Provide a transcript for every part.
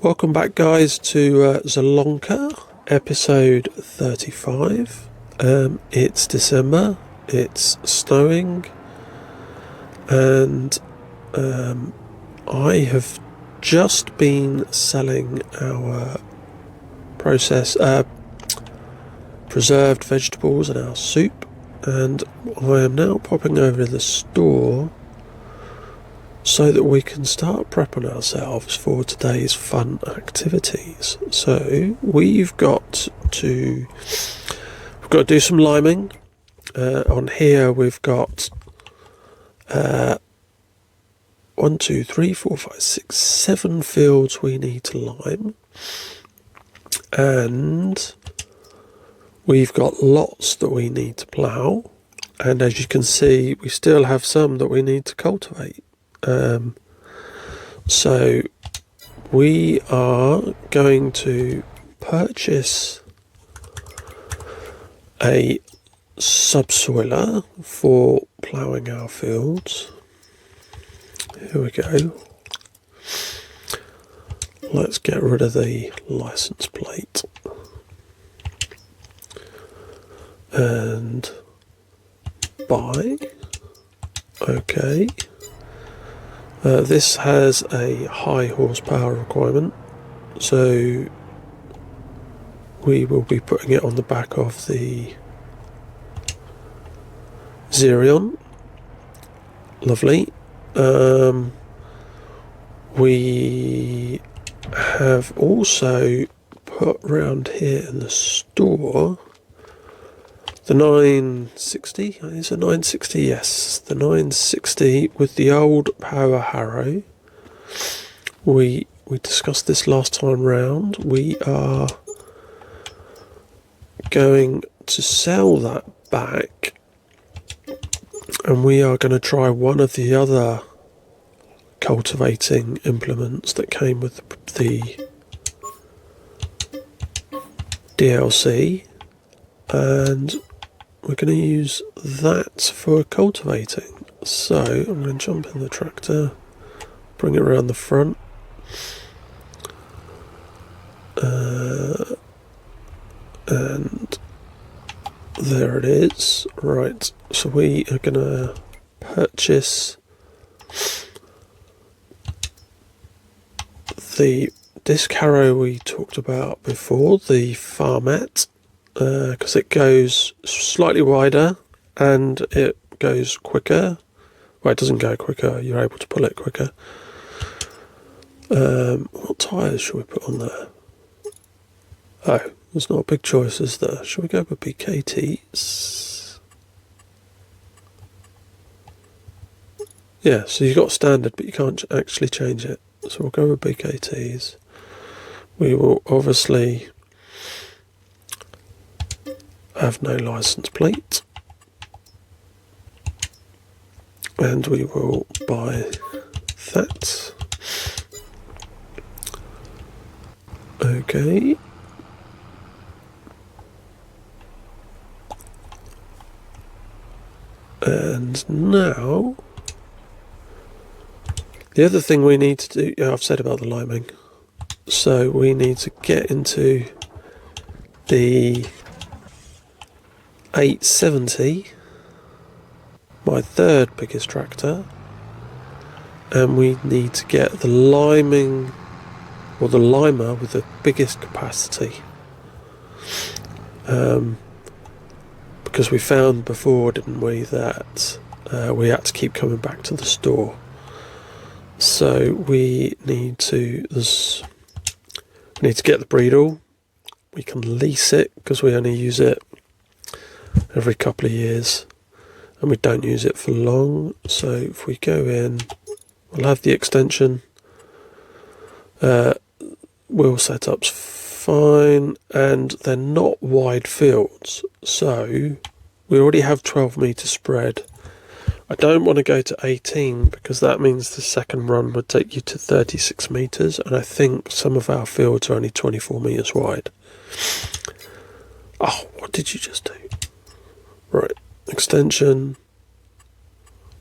Welcome back, guys, to Zielonka, episode 35. It's December, it's snowing, and I have just been selling our preserved vegetables and our soup, and I am now popping over to the store so that we can start prepping ourselves for today's fun activities. So we've got to do some liming. On here we've got 1, 2, 3, 4, 5, 6, 7 fields we need to lime, and we've got lots that we need to plough, and as you can see we still have some that we need to cultivate. So we are going to purchase a subsoiler for ploughing our fields. Here we go. Let's get rid of the license plate and buy. Okay. This has a high horsepower requirement, so we will be putting it on the back of the Zielonka. Lovely. We have also put round here in the store the 960, is it 960? Yes, the 960 with the old power harrow. We discussed this last time round. We are going to sell that back, and we are going to try one of the other cultivating implements that came with the DLC, and we're going to use that for cultivating. So I'm going to jump in the tractor, bring it around the front, and there it is. Right, so we are going to purchase the disc harrow we talked about before, the Farmet, because it goes slightly wider and it goes quicker. Well, it doesn't go quicker, you're able to pull it quicker. What tyres should we put on there? Oh, there's not a big choice, is there? Should we go with BKTs? Yeah, so you've got standard, but you can't actually change it. So we'll go with BKTs. We will obviously have no license plate, and we will buy that. Okay. And now the other thing we need to do, I've said about the liming, so we need to get into the 870, my third biggest tractor, and we need to get the liming, or the limer with the biggest capacity, because we found before, didn't we, that we had to keep coming back to the store. So we need to get the breedle. We can lease it because we only use it every couple of years and we don't use it for long. So if we go in, we'll have the extension, wheel setup's fine, and they're not wide fields, so we already have 12 metre spread. I don't want to go to 18 because that means the second run would take you to 36 metres, and I think some of our fields are only 24 metres wide. Oh, what did you just do? Right, extension.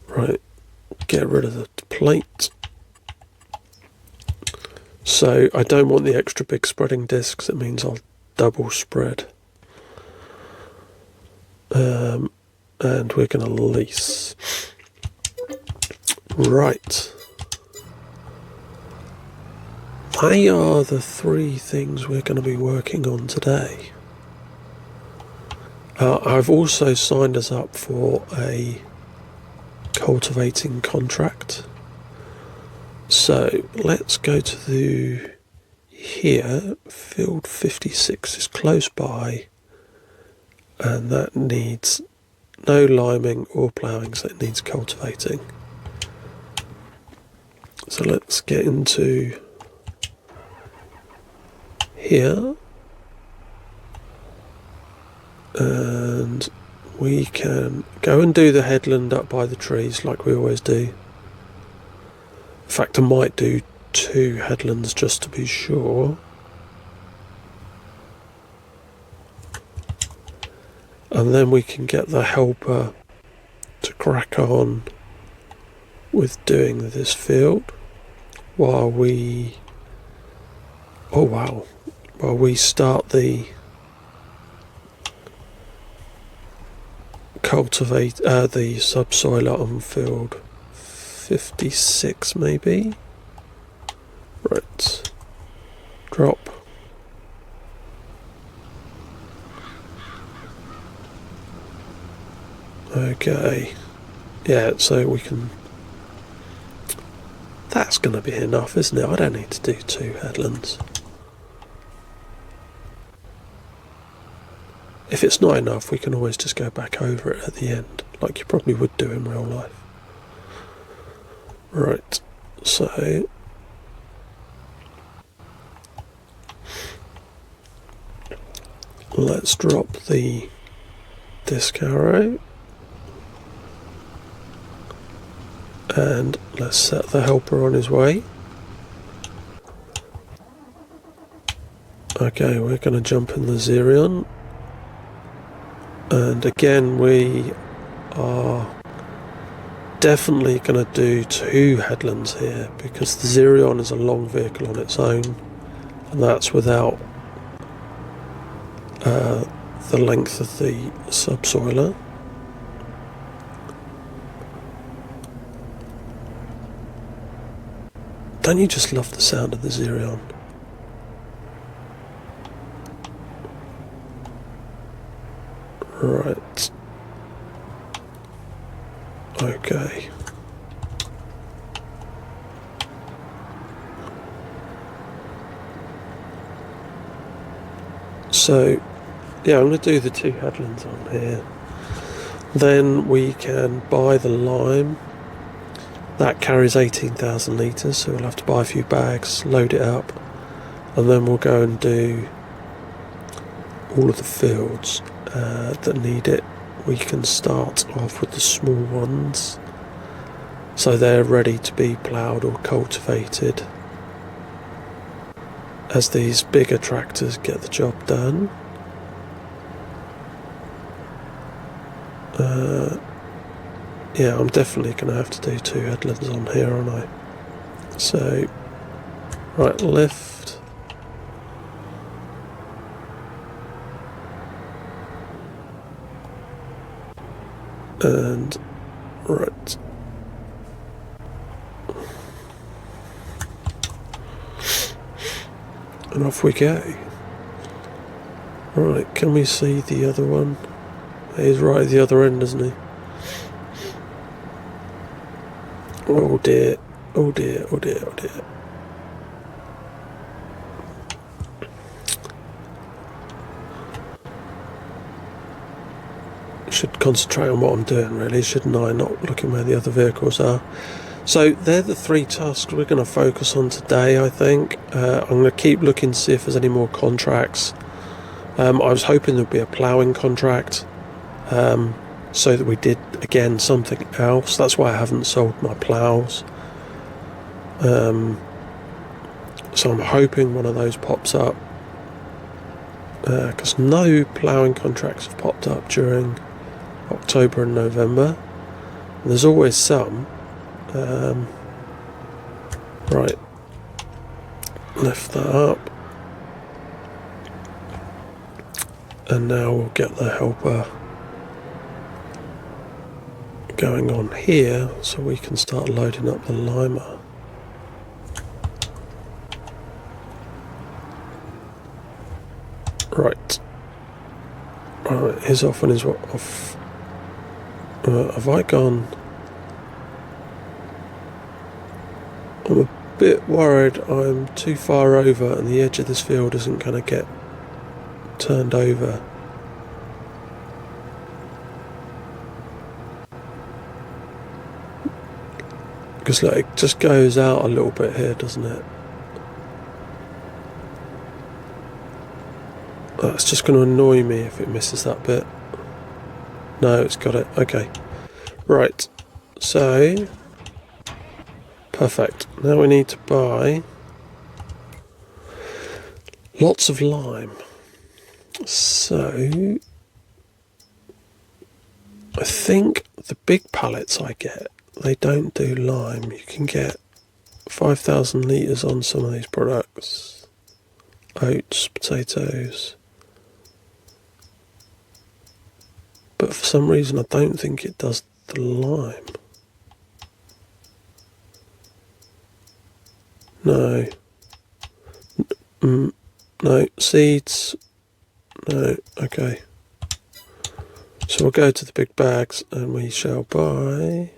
Right, get rid of the plate. So I don't want the extra big spreading discs. It means I'll double spread. And we're going to lease. Right. They are the 3 things we're going to be working on today. I've also signed us up for a cultivating contract. So let's go to here. Field 56 is close by, and that needs no liming or ploughing, so it needs cultivating. So let's get into here, and we can go and do the headland up by the trees like we always do. In fact, I might do 2 headlands just to be sure. And then we can get the helper to crack on with doing this field while we start the the subsoiler on field 56 maybe. Right, drop. Okay, yeah, so we can, that's going to be enough, isn't it? I don't need to do 2 headlands. If it's not enough, we can always just go back over it at the end, like you probably would do in real life. Right, so let's drop the disc arrow and let's set the helper on his way. Okay, we're going to jump in the Xerion, and again we are definitely going to do 2 headlands here because the Xerion is a long vehicle on its own, and that's without the length of the subsoiler. Don't you just love the sound of the Xerion? Right. Okay. So, yeah, I'm going to do the 2 headlands on here. Then we can buy the lime. That carries 18,000 litres, so we'll have to buy a few bags, load it up, and then we'll go and do all of the fields that need it. We can start off with the small ones, so they're ready to be ploughed or cultivated as these bigger tractors get the job done. Yeah, I'm definitely going to have to do 2 headlands on here, aren't I? So, right, lift. And, right. And off we go. Right, can we see the other one? He's right at the other end, isn't he? Oh dear, oh dear, oh dear, oh dear. Should concentrate on what I'm doing really, shouldn't I? Not looking where the other vehicles are. So they're the 3 tasks we're going to focus on today, I think. I'm going to keep looking to see if there's any more contracts. I was hoping there'd be a ploughing contract, so that we did, again, something else. That's why I haven't sold my ploughs. So I'm hoping one of those pops up, because no ploughing contracts have popped up during October and November. There's always some. Right. Lift that up. And now we'll get the helper going on here so we can start loading up the limer. Right. Alright, his off and his off. Have I gone? I'm a bit worried I'm too far over and the edge of this field isn't going to get turned over. Because like, it just goes out a little bit here, doesn't it? That's just going to annoy me if it misses that bit. No, it's got it. Okay. Right. So, perfect. Now we need to buy lots of lime. So, I think the big pallets I get, they don't do lime. You can get 5,000 litres on some of these products. Oats, potatoes. But for some reason I don't think it does the lime. No. No. Seeds. No. Okay. So we'll go to the big bags and we shall buy...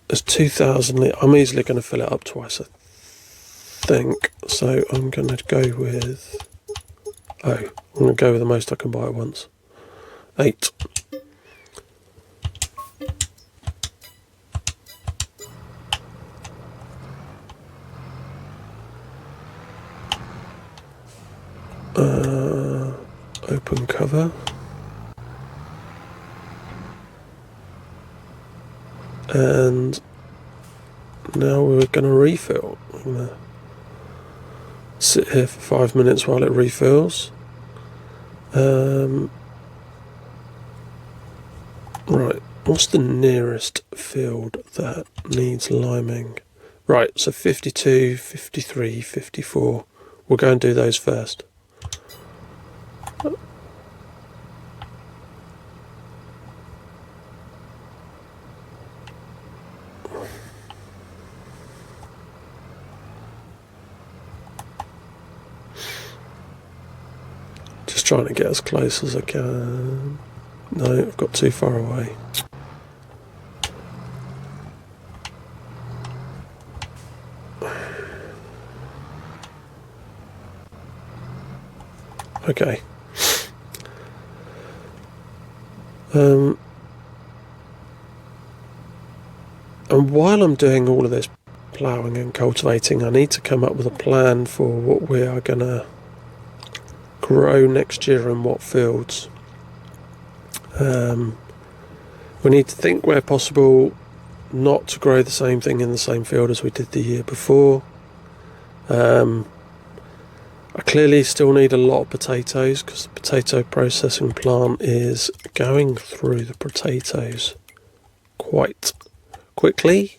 There's 2,000 litres. I'm easily going to fill it up twice, I think. So I'm going to go with... Oh, I'm going to go with the most I can buy at once. 8. Open cover. And now we're going to refill. I'm going to sit here for 5 minutes while it refills. Right, what's the nearest field that needs liming? Right, so 52, 53, 54. We'll go and do those first. Just trying to get as close as I can. No, I've got too far away. Okay. And while I'm doing all of this ploughing and cultivating, I need to come up with a plan for what we are going to grow next year and what fields. We need to think where possible not to grow the same thing in the same field as we did the year before. I clearly still need a lot of potatoes because the potato processing plant is going through the potatoes quite quickly.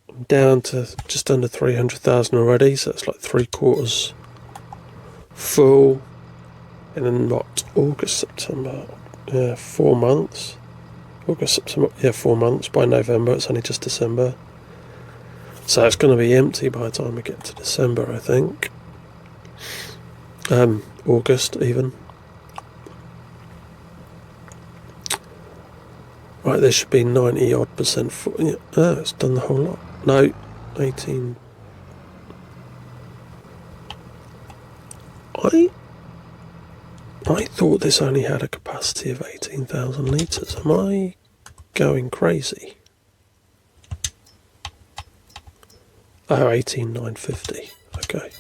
I'm down to just under 300,000 already, so it's like 3/4 full. And then what? August, September, 4 months. August, September, 4 months. By November, it's only just December. So it's going to be empty by the time we get to December, I think. August even. Right, there should be 90 odd percent full. Yeah, it's done the whole lot. No, 18. I thought this only had a capacity of 18,000 litres. Am I going crazy? Oh, 18,950. Okay.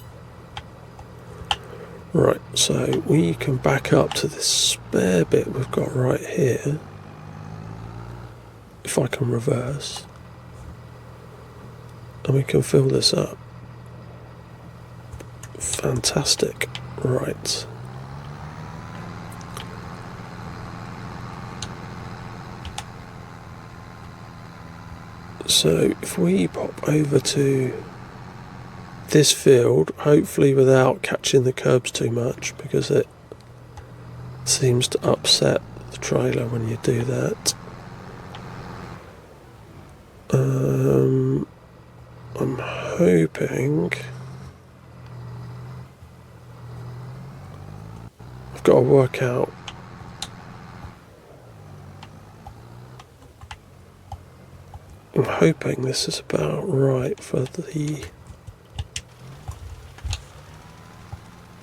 Right, so we can back up to this spare bit we've got right here. If I can reverse. And we can fill this up. Fantastic. Right. So if we pop over to this field, hopefully without catching the curbs too much, because it seems to upset the trailer when you do that. I'm hoping I've got to work out I'm hoping this is about right for the...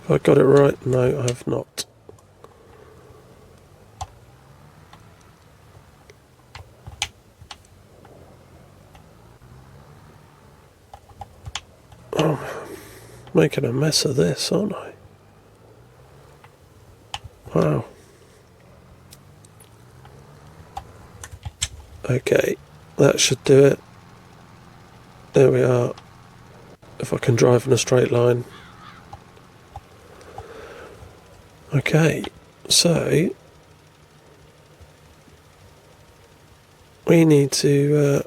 Have I got it right? No, I have not. Oh, I'm making a mess of this, aren't I? Wow. Okay, that should do it. There we are. If I can drive in a straight line. Okay, so we need to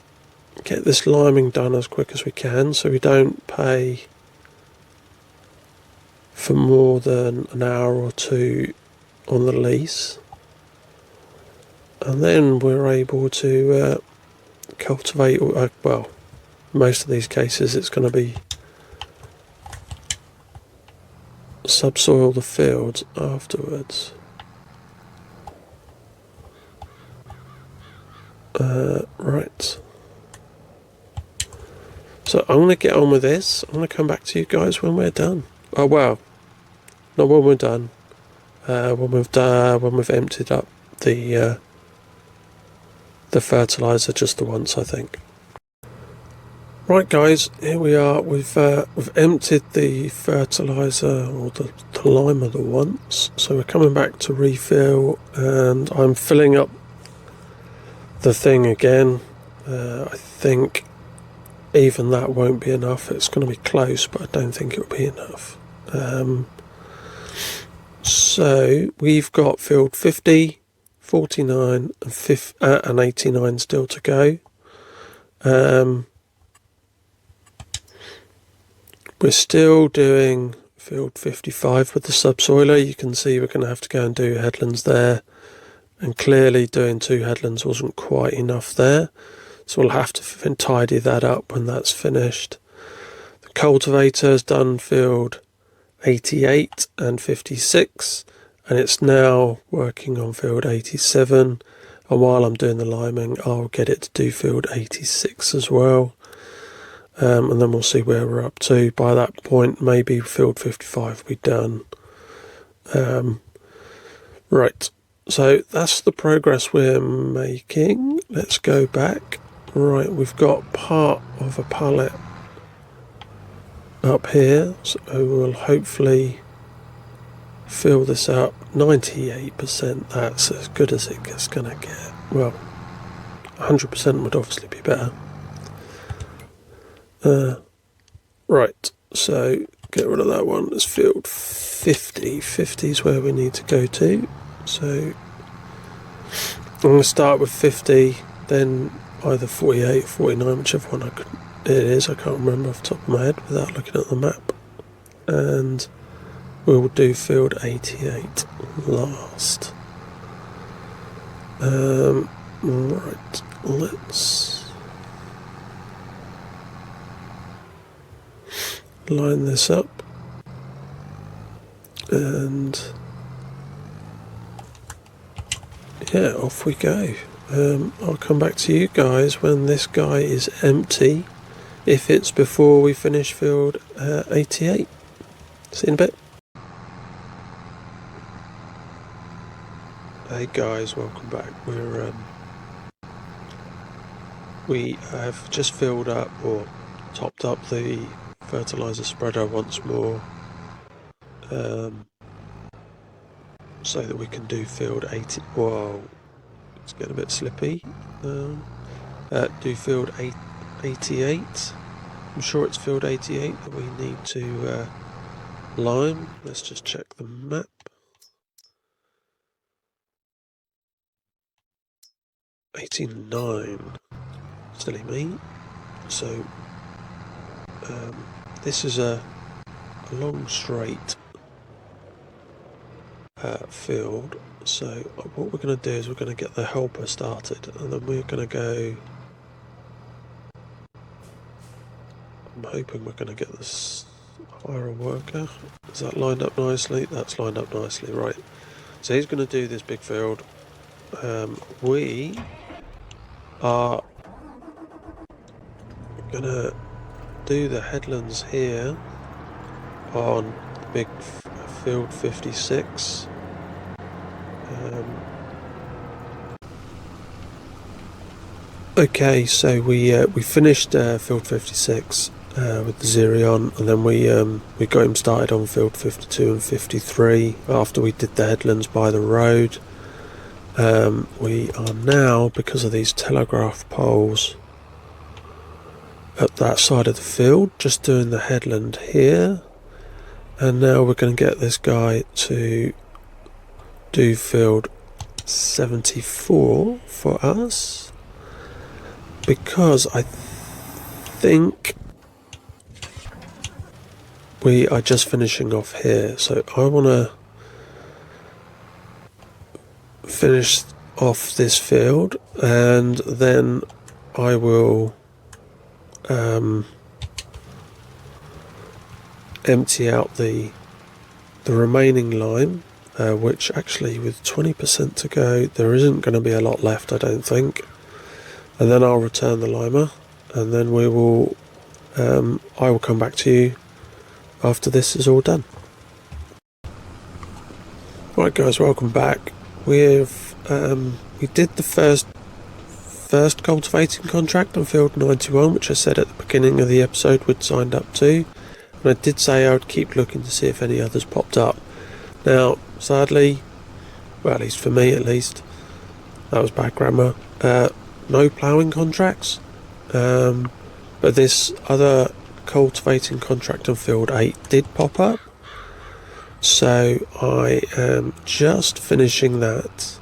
get this liming done as quick as we can so we don't pay for more than an hour or two on the lease. And then we're able to cultivate, well, most of these cases it's going to be subsoil the fields afterwards. Right. So I'm going to get on with this. I'm going to come back to you guys when we're done. Oh, well, not when we're done. When we've emptied up the fertilizer just the once, I think. Right, guys, here we are. We've emptied the fertilizer or the lime the once, so we're coming back to refill, and I'm filling up the thing again. I think even that won't be enough. It's going to be close, but I don't think it'll be enough. So we've got field 50, 49 and 89 still to go. We're still doing field 55 with the subsoiler. You can see we're going to have to go and do headlands there, and clearly doing 2 headlands wasn't quite enough there, so we'll have to tidy that up when that's finished. The cultivator's done field 88 and 56, and it's now working on field 87, and while I'm doing the liming I'll get it to do field 86 as well. And then we'll see where we're up to. By that point, maybe field 55 will be done. Right, so that's the progress we're making. Let's go back. Right, we've got part of a pallet up here, so we'll hopefully fill this up. 98%, that's as good as it's going to get. Well, 100% would obviously be better. Right, so get rid of that one. It's field 50. 50 is where we need to go to. So I'm going to start with 50, then either 48 or 49, whichever one it is. I can't remember off the top of my head without looking at the map. And we'll do field 88 last. Right, let's line this up, and yeah, off we go. I'll come back to you guys when this guy is empty, if it's before we finish field 88. See you in a bit. Hey guys, welcome back. We have just filled up or topped up the fertilizer spreader once more, so that we can do field 80. Whoa, it's getting a bit slippy. Do field 88. I'm sure it's field 88 that we need to lime. Let's just check the map. '89. Silly me. So this is a long straight field. So what we're going to do is we're going to get the helper started, and then we're going to go. I'm hoping we're going to get this hire a worker. Is that lined up nicely? That's lined up nicely, right. So he's going to do this big field. We are going to do the headlands here on the big field 56. Okay, so we finished field 56 with the Zerion, and then we got him started on field 52 and 53 after we did the headlands by the road. We are now, because of these telegraph poles at that side of the field, just doing the headland here, and now we're going to get this guy to do field 74 for us, because I think we are just finishing off here. So I want to finish off this field, and then I will empty out the remaining line, which actually with 20% to go there isn't going to be a lot left, I don't think. And then I'll return the limer, and then we will I will come back to you after this is all done. Right guys, welcome back. We did the first cultivating contract on field 91, which I said at the beginning of the episode we'd signed up to, and I did say I would keep looking to see if any others popped up. Now sadly, well, at least for me at least, that was bad grammar, no ploughing contracts, but this other cultivating contract on field 8 did pop up, so I am just finishing that.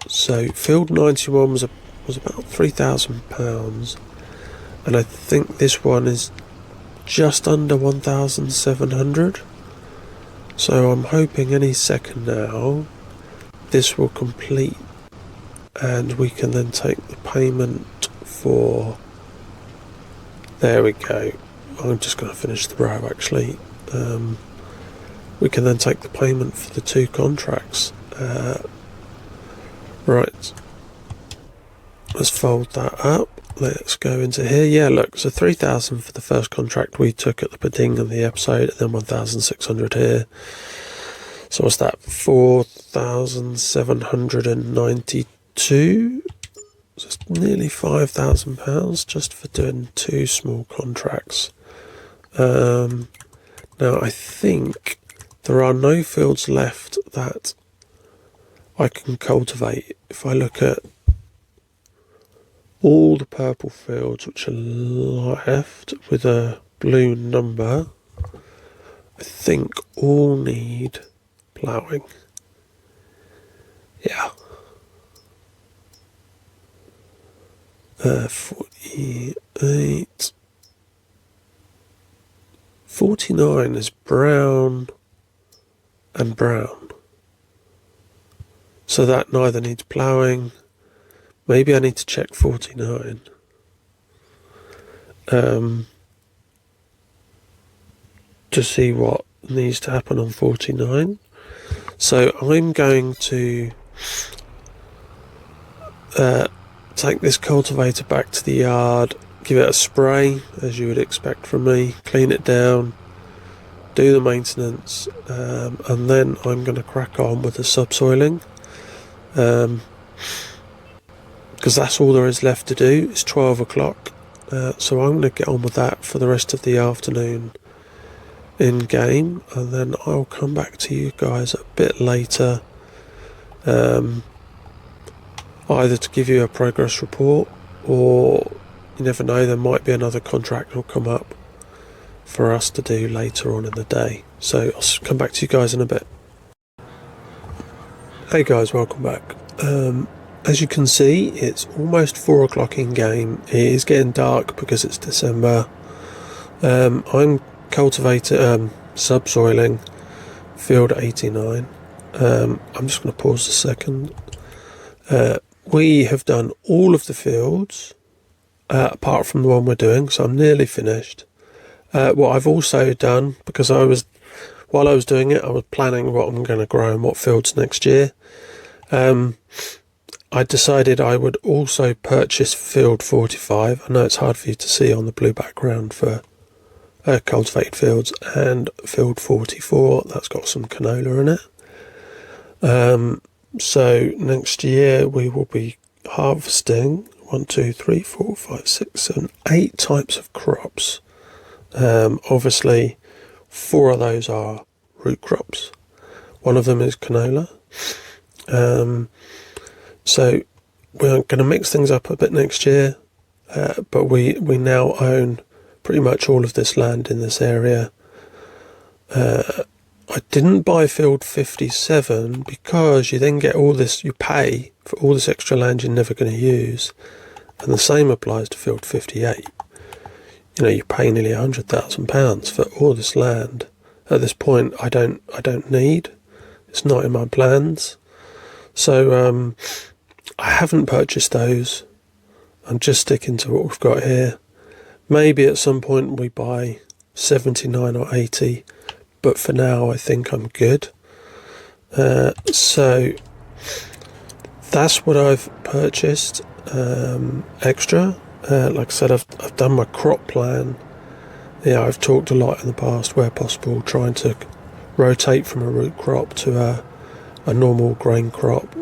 So field 91 was about £3,000, and I think this one is just under 1,700. So I'm hoping any second now this will complete, and we can then take the payment for. There we go. I'm just going to finish the row actually. We can then take the payment for the 2 contracts. Right, let's fold that up. Let's go into here. Yeah, look, so 3,000 for the first contract we took at the beginning of the episode, and then 1,600 here. So what's that? 4,792. So it's nearly £5,000 just for doing 2 small contracts. Now I think there are no fields left that I can cultivate. If I look at all the purple fields which are left with a blue number, I think all need ploughing. Yeah. 48. 49 is brown and brown. So that neither needs ploughing. Maybe I need to check 49. To see what needs to happen on 49. So I'm going to take this cultivator back to the yard, give it a spray as you would expect from me, clean it down, do the maintenance, and then I'm going to crack on with the subsoiling, because that's all there is left to do. It's 12 o'clock, so I'm going to get on with that for the rest of the afternoon in game, and then I'll come back to you guys a bit later, either to give you a progress report, or you never know, there might be another contract that will come up for us to do later on in the day. So I'll come back to you guys in a bit. Hey guys, welcome back. as you can see, it's almost 4 o'clock in game. It is getting dark because it's December. I'm subsoiling field 89. I'm just going to pause a second. We have done all of the fields apart from the one we're doing, so I'm nearly finished. What I've also done, because while I was doing it, I was planning what I'm going to grow and what fields next year. I decided I would also purchase field 45. I know it's hard for you to see on the blue background for cultivated fields, and field 44, that's got some canola in it. So next year we will be harvesting 8 types of crops. Obviously 4 of those are root crops. One of them is canola. So we're going to mix things up a bit next year, but we now own pretty much all of this land in this area. I didn't buy field 57 because you then get all this, you pay for all this extra land you're never going to use, and the same applies to field 58. You know, you pay nearly £100,000 for all this land. At this point, I don't need. It's not in my plans. So I haven't purchased those. I'm just sticking to what we've got here. Maybe at some point we buy 79 or 80, but for now I think I'm good. So that's what I've purchased extra. Like I said, I've done my crop plan. Yeah, I've talked a lot in the past, where possible, trying to rotate from a root crop to a normal grain crop.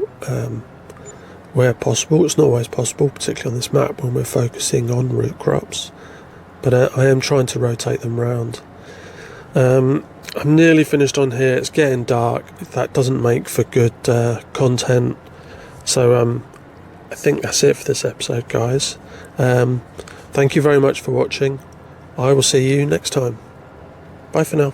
Where possible. It's not always possible, particularly on this map when we're focusing on root crops, but I am trying to rotate them round. I'm nearly finished on here. It's getting dark. That doesn't make for good content, so I think that's it for this episode, guys. Thank you very much for watching. I will see you next time. Bye for now.